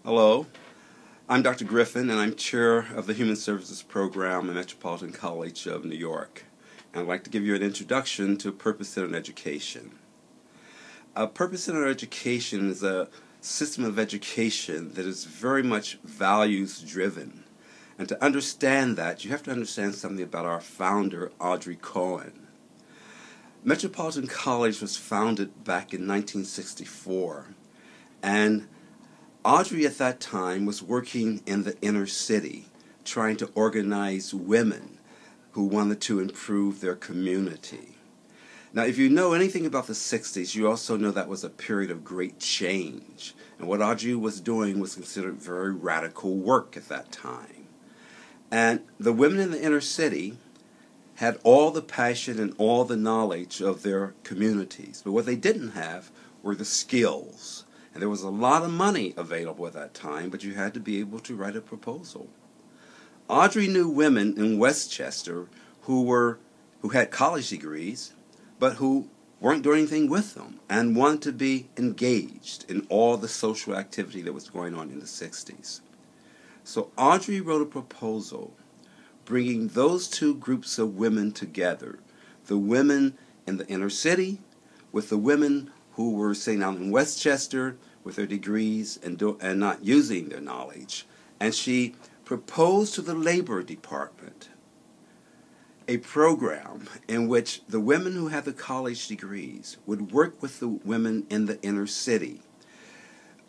Hello, I'm Dr. Griffin, and I'm chair of the Human Services Program at Metropolitan College of New York. And I'd like to give you an introduction to purpose-centered education. Purpose-centered education is a system of education that is very much values-driven. And to understand that, you have to understand something about our founder, Audrey Cohen. Metropolitan College was founded back in 1964, and Audrey at that time was working in the inner city, trying to organize women who wanted to improve their community. Now, if you know anything about the 60s, you also know that was a period of great change. And what Audrey was doing was considered very radical work at that time. And the women in the inner city had all the passion and all the knowledge of their communities. But what they didn't have were the skills. And there was a lot of money available at that time, but you had to be able to write a proposal. Audrey knew women in Westchester who had college degrees, but who weren't doing anything with them and wanted to be engaged in all the social activity that was going on in the 60s. So Audrey wrote a proposal bringing those two groups of women together, the women in the inner city with the women who were, say, now in Westchester with their degrees and not using their knowledge. And she proposed to the Labor Department a program in which the women who had the college degrees would work with the women in the inner city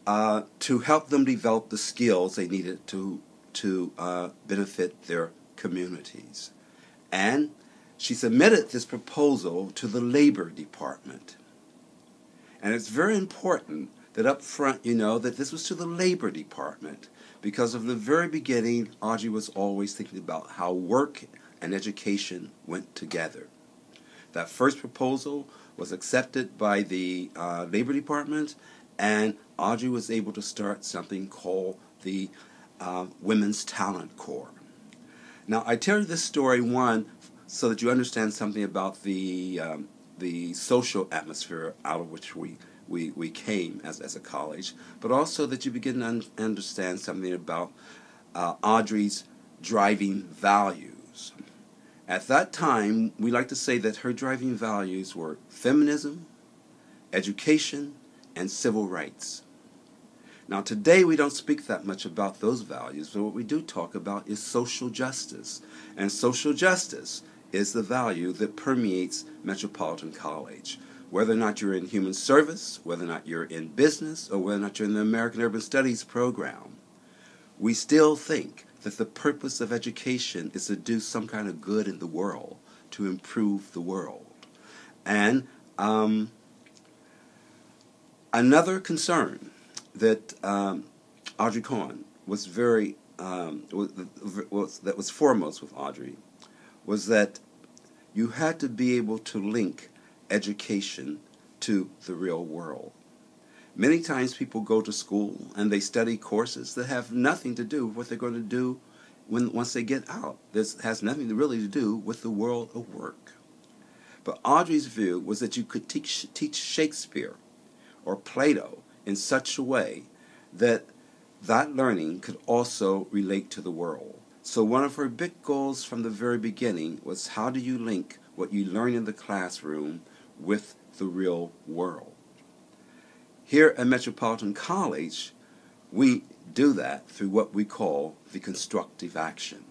to help them develop the skills they needed to benefit their communities. And she submitted this proposal to the Labor Department. And it's very important that up front you know that this was to the Labor Department, because from the very beginning, Audrey was always thinking about how work and education went together. That first proposal was accepted by the Labor Department, and Audrey was able to start something called the Women's Talent Corps. Now, I tell you this story, one, so that you understand something about the social atmosphere out of which we came as a college, but also that you begin to understand something about Audrey's driving values. At that time, we like to say that her driving values were feminism, education, and civil rights. Now, today we don't speak that much about those values, but what we do talk about is social justice. And social justice is the value that permeates Metropolitan College. Whether or not you're in human service, whether or not you're in business, or whether or not you're in the American Urban Studies program, we still think that the purpose of education is to do some kind of good in the world, to improve the world. And another concern that Audrey Cohen was that was foremost with Audrey was that you had to be able to link education to the real world. Many times people go to school and they study courses that have nothing to do with what they're going to do once they get out. This has nothing really to do with the world of work. But Audrey's view was that you could teach Shakespeare or Plato in such a way that that learning could also relate to the world. So one of her big goals from the very beginning was, how do you link what you learn in the classroom with the real world? Here at Metropolitan College, we do that through what we call the constructive action.